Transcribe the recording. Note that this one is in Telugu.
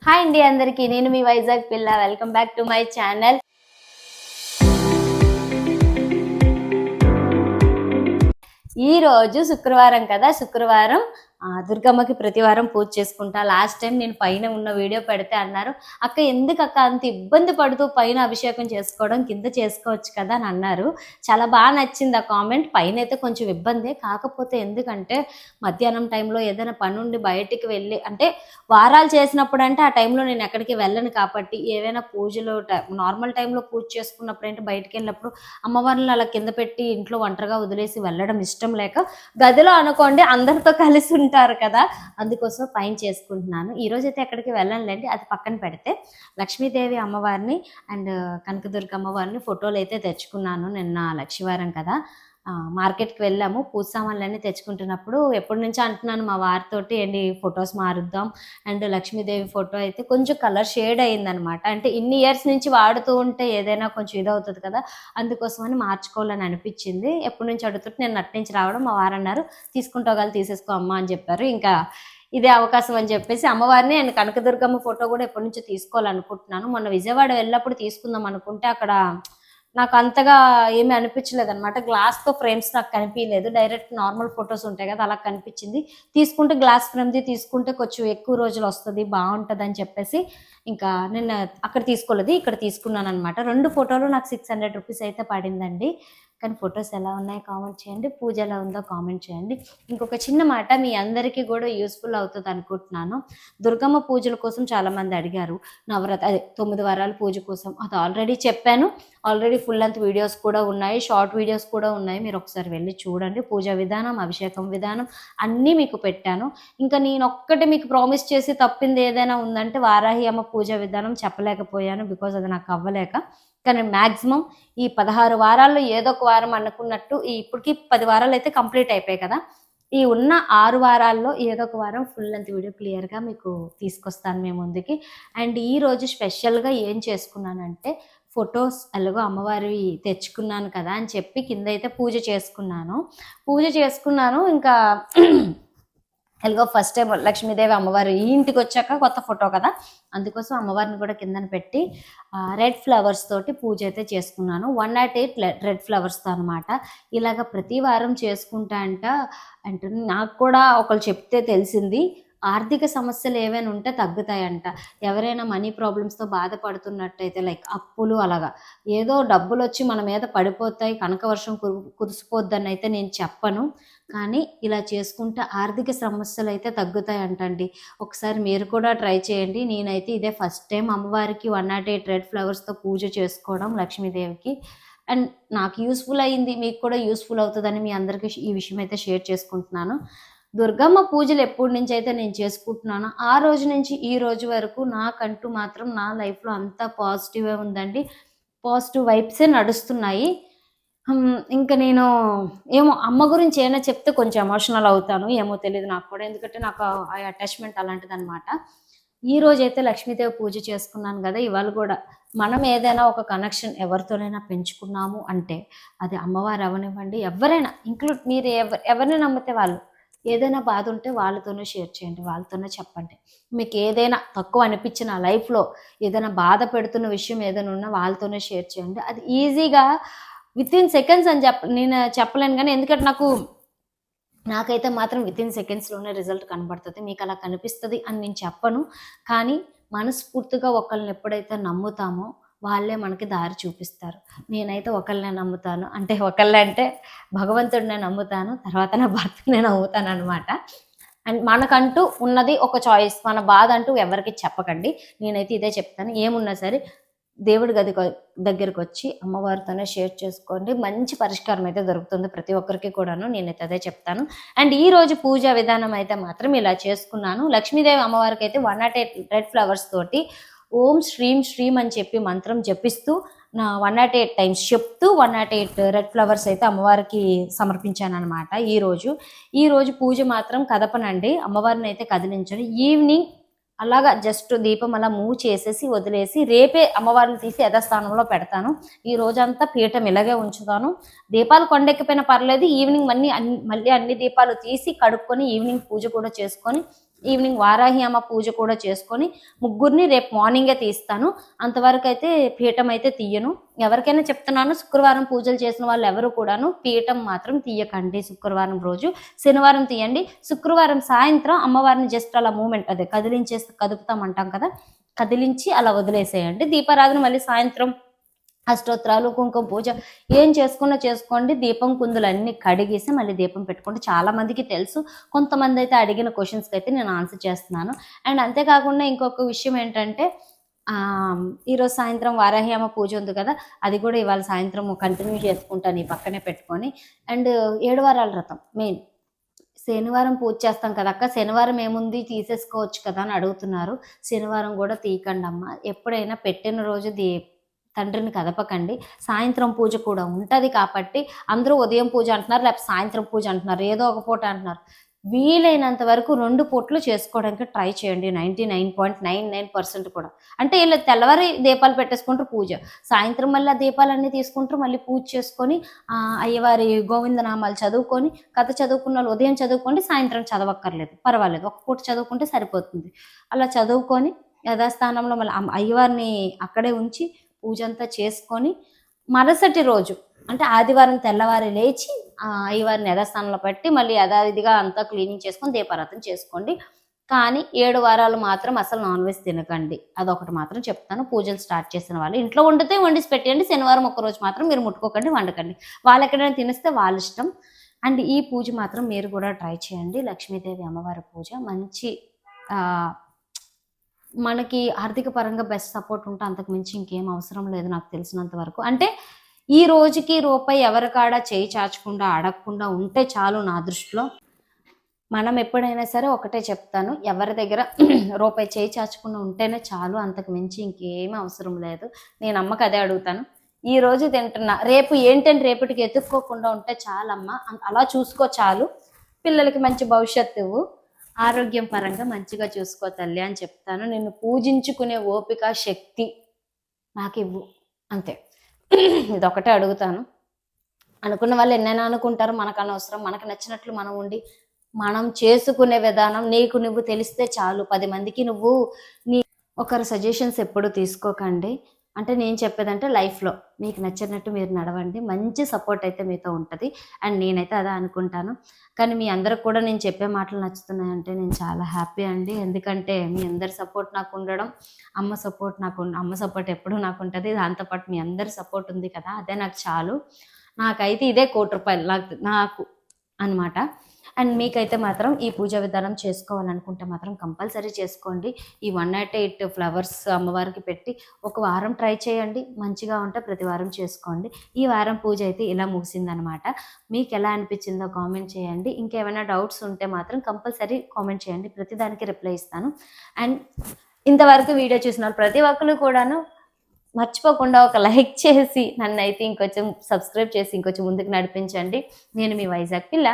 హాయ్ అండి అందరికీ, నేను మీ వైజాగ్ పిల్ల. Welcome back to my channel. ఈ రోజు శుక్రవారం కదా, శుక్రవారం దుర్గమ్మకి ప్రతివారం పూజ చేసుకుంటా. లాస్ట్ టైం నేను పైన ఉన్న వీడియో పెడితే అన్నారు, అక్క ఎందుకు అక్క అంత ఇబ్బంది పడుతూ పైన అభిషేకం చేసుకోవడం, కింద చేసుకోవచ్చు కదా అని అన్నారు. చాలా బాగా నచ్చింది ఆ కామెంట్. పైన అయితే కొంచెం ఇబ్బందే, కాకపోతే ఎందుకంటే మధ్యాహ్నం టైంలో ఏదైనా పని ఉండి బయటికి వెళ్ళి, అంటే వారాలు చేసినప్పుడు అంటే ఆ టైంలో నేను ఎక్కడికి వెళ్ళను కాబట్టి, ఏవైనా పూజలు నార్మల్ టైంలో పూజ చేసుకున్నప్పుడు అంటే బయటికి వెళ్ళినప్పుడు అమ్మవారిని అలా కింద పెట్టి ఇంట్లో ఒంటరిగా వదిలేసి వెళ్ళడం ఇష్టం లేక, గదిలో అనుకోండి అందరితో కలిసి ఉంటారు కదా, అందుకోసం పైన చేసుకుంటున్నాను. ఈరోజు అయితే ఎక్కడికి వెళ్ళనులేండి, అది పక్కన పెడితే లక్ష్మీదేవి అమ్మవారిని అండ్ కనకదుర్గ అమ్మవారిని ఫోటోలు అయితే తెచ్చుకున్నాను. నిన్న లక్ష్మీవారం కదా, మార్కెట్కి వెళ్ళాము. పూజ సామాన్లన్నీ తెచ్చుకుంటున్నప్పుడు ఎప్పటి నుంచో అంటున్నాను మా వారితోటి, ఏంటి ఫొటోస్ మారుద్దాం. అండ్ లక్ష్మీదేవి ఫోటో అయితే కొంచెం కలర్ షేడ్ అయిందనమాట. అంటే ఇన్ని ఇయర్స్ నుంచి వాడుతూ ఉంటే ఏదైనా కొంచెం ఇదవుతుంది కదా, అందుకోసమని మార్చుకోవాలని అనిపించింది. ఎప్పటి నుంచి అడుగుతుంటే నేను నటి నుంచి రావడం, మా వారు అన్నారు తీసుకుంటావు తీసేసుకో అమ్మ అని చెప్పారు. ఇంకా ఇదే అవకాశం అని చెప్పేసి అమ్మవారిని అండ్ కనకదుర్గమ్మ ఫోటో కూడా ఎప్పటి నుంచో తీసుకోవాలనుకుంటున్నాను. మొన్న విజయవాడ వెళ్ళినప్పుడు తీసుకుందాం అనుకుంటే అక్కడ నాకు అంతగా ఏమీ అనిపించలేదు అనమాట. గ్లాస్తో ఫ్రేమ్స్ నాకు కనిపించలేదు, డైరెక్ట్ నార్మల్ ఫొటోస్ ఉంటాయి కదా అలా కనిపించింది. తీసుకుంటే గ్లాస్ ఫ్రేమ్ది తీసుకుంటే కొంచెం ఎక్కువ రోజులు వస్తుంది, బాగుంటుంది అని చెప్పేసి ఇంకా నేను అక్కడ తీసుకోలేదు, ఇక్కడ తీసుకున్నాను అనమాట. 2 ఫోటోలు నాకు 600 రూపీస్ అయితే పడిందండి. కానీ ఫొటోస్ ఎలా ఉన్నాయో కామెంట్ చేయండి, పూజ ఎలా ఉందో కామెంట్ చేయండి. ఇంకొక చిన్న మాట మీ అందరికీ కూడా యూస్ఫుల్ అవుతుంది అనుకుంటున్నాను. దుర్గమ్మ పూజల కోసం చాలామంది అడిగారు, అదే 9 వారాల పూజ కోసం. అది ఆల్రెడీ చెప్పాను. ఆల్రెడీ ఫుల్ లెంత్ వీడియోస్ కూడా ఉన్నాయి, షార్ట్ వీడియోస్ కూడా ఉన్నాయి. మీరు ఒకసారి వెళ్ళి చూడండి. పూజా విధానం, అభిషేకం విధానం అన్నీ మీకు పెట్టాను. ఇంకా నేను ఒక్కటి మీకు ప్రామిస్ చేసి తప్పింది ఏదైనా ఉందంటే వారాహి అమ్మ పూజా విధానం చెప్పలేకపోయాను, బికాజ్ అది నాకు అవ్వలేక. కానీ మ్యాక్సిమం ఈ 16 వారాల్లో ఏదో ఒక వారం అనుకున్నట్టు, ఇప్పటికి 10 వారాలు అయితే కంప్లీట్ అయిపోయాయి కదా, ఈ ఉన్న 6 వారాల్లో ఏదో ఒక వారం ఫుల్ లెంత్ వీడియో క్లియర్గా మీకు తీసుకొస్తాను మీ ముందుకి. అండ్ ఈరోజు స్పెషల్గా ఏం చేసుకున్నానంటే, ఫొటోస్ ఎలాగో అమ్మవారి తెచ్చుకున్నాను కదా అని చెప్పి కింద అయితే పూజ చేసుకున్నాను. ఇంకా ఎలాగో ఫస్ట్ టైం లక్ష్మీదేవి అమ్మవారు ఈ ఇంటికి వచ్చాక కొత్త ఫోటో కదా, అందుకోసం అమ్మవారిని కూడా కిందన పెట్టి రెడ్ ఫ్లవర్స్ తోటి పూజ అయితే చేసుకున్నాను. 108 రెడ్ ఫ్లవర్స్తో అనమాట. ఇలాగ ప్రతి వారం చేసుకుంటా అంటే నాకు కూడా ఒకళ్ళు చెప్తే తెలిసింది, ఆర్థిక సమస్యలు ఏవైనా ఉంటే తగ్గుతాయంట. ఎవరైనా మనీ ప్రాబ్లమ్స్తో బాధపడుతున్నట్టయితే, లైక్ అప్పులు అలాగా ఏదో డబ్బులు వచ్చి మన మీద పడిపోతాయి, కనకవర్షం కురిసిపోద్దని అయితే నేను చెప్పను. కానీ ఇలా చేసుకుంటే ఆర్థిక సమస్యలు అయితే తగ్గుతాయి అంటండి. ఒకసారి మీరు కూడా ట్రై చేయండి. నేనైతే ఇదే ఫస్ట్ టైం అమ్మవారికి 108 రెడ్ ఫ్లవర్స్తో పూజ చేసుకోవడం లక్ష్మీదేవికి. అండ్ నాకు యూస్ఫుల్ అయ్యింది, మీకు కూడా యూస్ఫుల్ అవుతుందని మీ అందరికీ ఈ విషయం అయితే షేర్ చేసుకుంటున్నాను. దుర్గమ్మ పూజలు ఎప్పటి నుంచి అయితే నేను చేసుకుంటున్నానో ఆ రోజు నుంచి ఈ రోజు వరకు నాకంటూ మాత్రం నా లైఫ్లో అంతా పాజిటివే ఉందండి. పాజిటివ్ వైబ్సే నడుస్తున్నాయి. ఇంకా నేను ఏమో అమ్మ గురించి ఏమైనా చెప్తే కొంచెం ఎమోషనల్ అవుతాను, ఏమో తెలియదు నాకు కూడా, ఎందుకంటే నాకు ఆ అటాచ్మెంట్ అలాంటిది అనమాట. ఈ రోజైతే లక్ష్మీదేవి పూజ చేసుకున్నాను కదా, ఇవాళ కూడా మనం ఏదైనా ఒక కనెక్షన్ ఎవరితోనైనా పెంచుకున్నాము అంటే అది అమ్మవారు అవనివ్వండి, ఎవరైనా ఇంక్లూడ్ మీరు ఎవరిని నమ్మితే వాళ్ళు, ఏదైనా బాధ ఉంటే వాళ్ళతోనే షేర్ చేయండి, వాళ్ళతోనే చెప్పండి. మీకు ఏదైనా తక్కువ అనిపించిన లైఫ్లో ఏదైనా బాధ పెడుతున్న విషయం ఏదైనా ఉన్నా వాళ్ళతోనే షేర్ చేయండి. అది ఈజీగా వితిన్ సెకండ్స్ అని నేను చెప్పలేను, కానీ ఎందుకంటే నాకైతే మాత్రం వితిన్ సెకండ్స్లోనే రిజల్ట్ కనబడుతుంది. మీకు అలా కనిపిస్తుంది అని నేను చెప్పను, కానీ మనస్ఫూర్తిగా ఒకళ్ళని ఎప్పుడైతే నమ్ముతామో వాళ్ళే మనకి దారి చూపిస్తారు. నేనైతే ఒకళ్ళనే నమ్ముతాను, అంటే ఒకళ్ళంటే భగవంతుడినే నమ్ముతాను, తర్వాత నా భర్తనే నమ్ముతాను అనమాట. అండ్ మనకంటూ ఉన్నది ఒక చాయిస్, మన బాధ అంటూ ఎవరికి చెప్పకండి. నేనైతే ఇదే చెప్తాను, ఏమున్నా సరే దేవుడి దగ్గరికి వచ్చి అమ్మవారితోనే షేర్ చేసుకోండి, మంచి పరిష్కారం అయితే దొరుకుతుంది ప్రతి ఒక్కరికి కూడాను. నేనైతే అదే చెప్తాను. అండ్ ఈ రోజు పూజా విధానం అయితే మాత్రం ఇలా చేసుకున్నాను. లక్ష్మీదేవి అమ్మవారికి అయితే 108 రెడ్ ఫ్లవర్స్ తోటి ఓం శ్రీం శ్రీం అని చెప్పి మంత్రం జపిస్తూ 108 టైమ్స్ చెప్తూ 108 రెడ్ ఫ్లవర్స్ అయితే అమ్మవారికి సమర్పించాను అనమాట. ఈరోజు పూజ మాత్రం కదపనండి, అమ్మవారిని అయితే కదిలించండి. ఈవినింగ్ అలాగా జస్ట్ దీపం అలా మూవ్ చేసేసి వదిలేసి రేపే అమ్మవారిని తీసి యథాస్థానంలో పెడతాను. ఈ రోజంతా పీఠం ఇలాగే ఉంచుతాను. దీపాలు కొండెక్కిపోయినా పర్లేదు, ఈవినింగ్ మళ్ళీ అన్ని దీపాలు తీసి కడుక్కొని ఈవినింగ్ పూజ కూడా చేసుకొని ఈవినింగ్ వారాహి అమ్మ పూజ కూడా చేసుకొని ముగ్గురిని రేపు మార్నింగే తీస్తాను. అంతవరకు అయితే పీఠం అయితే తీయను. ఎవరికైనా చెప్తున్నాను, శుక్రవారం పూజలు చేసిన వాళ్ళు ఎవరు కూడాను పీఠం మాత్రం తీయకండి శుక్రవారం రోజు. శనివారం తీయండి. శుక్రవారం సాయంత్రం అమ్మవారిని జస్ట్ అలా మూమెంట్ అదే కదుపుతామంటాం కదా, కదిలించి అలా వదిలేసేయండి. దీపారాధన మళ్ళీ సాయంత్రం అష్టోత్తరాలు, కుంకుమ పూజ ఏం చేసుకోండి. దీపం కుందులు అన్ని కడిగేసి మళ్ళీ దీపం పెట్టుకోండి. చాలా మందికి తెలుసు, కొంతమంది అయితే అడిగిన క్వశ్చన్స్కి అయితే నేను ఆన్సర్ చేస్తున్నాను. అండ్ అంతేకాకుండా ఇంకొక విషయం ఏంటంటే, ఈరోజు సాయంత్రం వారాహి అమ్మ పూజ ఉంది కదా, అది కూడా ఇవాళ సాయంత్రం కంటిన్యూ చేసుకుంటాను ఈ పక్కనే పెట్టుకొని. అండ్ 7 వారాల వ్రతం మెయిన్ శనివారం పూజ చేస్తాం కదా అక్క, శనివారం ఏముంది తీసేసుకోవచ్చు కదా అని అడుగుతున్నారు. శనివారం కూడా తీయకండి అమ్మ. ఎప్పుడైనా పెట్టిన రోజు తండ్రిని కదపకండి. సాయంత్రం పూజ కూడా ఉంటుంది కాబట్టి అందరూ ఉదయం పూజ అంటున్నారు, లేకపోతే సాయంత్రం పూజ అంటున్నారు, ఏదో ఒక పూట అంటున్నారు. వీలైనంత వరకు 2 పూటలు చేసుకోవడానికి ట్రై చేయండి. 99.99% కూడా. అంటే వీళ్ళు తెల్లవారి దీపాలు పెట్టేసుకుంటారు పూజ, సాయంత్రం మళ్ళీ ఆ దీపాలన్నీ తీసుకుంటారు, మళ్ళీ పూజ చేసుకొని అయ్యవారి గోవిందనామాలు చదువుకొని, కథ చదువుకున్న వాళ్ళు ఉదయం చదువుకోండి, సాయంత్రం చదవక్కర్లేదు, పర్వాలేదు, ఒక పూట చదువుకుంటే సరిపోతుంది. అలా చదువుకొని యథాస్థానంలో మళ్ళీ అయ్యవారిని అక్కడే ఉంచి పూజ అంతా చేసుకొని మరుసటి రోజు అంటే ఆదివారం తెల్లవారి లేచి అయ్యవారిని యథాస్థానంలో పెట్టి మళ్ళీ యథావిధిగా అంతా క్లీనింగ్ చేసుకొని దీపారాధన చేసుకోండి. కానీ 7 వారాలు మాత్రం అసలు నాన్ వెజ్ తినకండి. అదొకటి మాత్రం చెప్తాను. పూజలు స్టార్ట్ చేసిన వాళ్ళు ఇంట్లో వండితే వండిసి పెట్టండి. శనివారం ఒక్కరోజు మాత్రం మీరు ముట్టుకోకండి, వండకండి. వాళ్ళు ఎక్కడైనా తినేస్తే వాళ్ళ ఇష్టం. అండ్ ఈ పూజ మాత్రం మీరు కూడా ట్రై చేయండి. లక్ష్మీదేవి అమ్మవారి పూజ మంచి మనకి ఆర్థిక పరంగా బెస్ట్ సపోర్ట్ ఉంటే అంతకు మించి ఇంకేం అవసరం లేదు నాకు తెలిసినంత వరకు. అంటే ఈ రోజుకి రూపాయి ఎవరికాడ చేయి చాచకుండా అడగకుండా ఉంటే చాలు నా దృష్టిలో. మనం ఎప్పుడైనా సరే ఒకటే చెప్తాను, ఎవరి దగ్గర రూపాయి చేయి చాచకుండా ఉంటేనే చాలు, అంతకు మించి ఇంకేమీ అవసరం లేదు. నేను అమ్మకి అదే అడుగుతాను. ఈ రోజు తింటున్నా, రేపు ఏంటంటే రేపటికి ఎత్తుక్కోకుండా ఉంటే చాలమ్మా, అలా చూసుకో చాలు. పిల్లలకి మంచి భవిష్యత్తు ఇవ్వు, ఆరోగ్యం పరంగా మంచిగా చూసుకో తల్లి అని చెప్తాను. నిన్ను పూజించుకునే ఓపిక శక్తి నాకు ఇవ్వు, అంతే. ఇదొకటే అడుగుతాను. అనుకున్న వాళ్ళు ఎన్నైనా అనుకుంటారు, మనకు అనవసరం. మనకు నచ్చినట్లు మనం ఉండి మనం చేసుకునే విధానం నీకు నువ్వు తెలిస్తే చాలు. 10 మందికి నువ్వు ఒకరి సజెషన్స్ ఎప్పుడు తీసుకోకండి. అంటే నేను చెప్పేదంటే లైఫ్లో మీకు నచ్చినట్టు మీరు నడవండి, మంచి సపోర్ట్ అయితే మీతో ఉంటుంది. అండ్ నేనైతే అదే అనుకుంటాను. కానీ మీ అందరికి కూడా నేను చెప్పే మాటలు నచ్చుతున్నాయంటే నేను చాలా హ్యాపీ అండి. ఎందుకంటే మీ అందరి సపోర్ట్ నాకు ఉండడం, అమ్మ సపోర్ట్ ఎప్పుడూ నాకు ఉంటుంది. దాంతోపాటు మీ అందరి సపోర్ట్ ఉంది కదా, అదే నాకు చాలు. నాకైతే ఇదే ₹1,00,00,000 నాకు అనమాట. అండ్ మీకైతే మాత్రం ఈ పూజా విధానం చేసుకోవాలనుకుంటే మాత్రం కంపల్సరీ చేసుకోండి. ఈ 108 ఫ్లవర్స్ అమ్మవారికి పెట్టి ఒక వారం ట్రై చేయండి. మంచిగా ఉంటే ప్రతి వారం చేసుకోండి. ఈ వారం పూజ అయితే ఇలా ముగిసిందనమాట. మీకు ఎలా అనిపించిందో కామెంట్ చేయండి. ఇంకేమైనా డౌట్స్ ఉంటే మాత్రం కంపల్సరీ కామెంట్ చేయండి, ప్రతిదానికి రిప్లై ఇస్తాను. అండ్ ఇంతవరకు వీడియో చూసిన ప్రతి ఒక్కరు కూడాను మర్చిపోకుండా ఒక లైక్ చేసి నన్ను అయితే ఇంకొంచెం సబ్స్క్రైబ్ చేసి ఇంకొంచెం ముందుకు నడిపించండి. నేను మీ వైజాగ్ పిల్ల.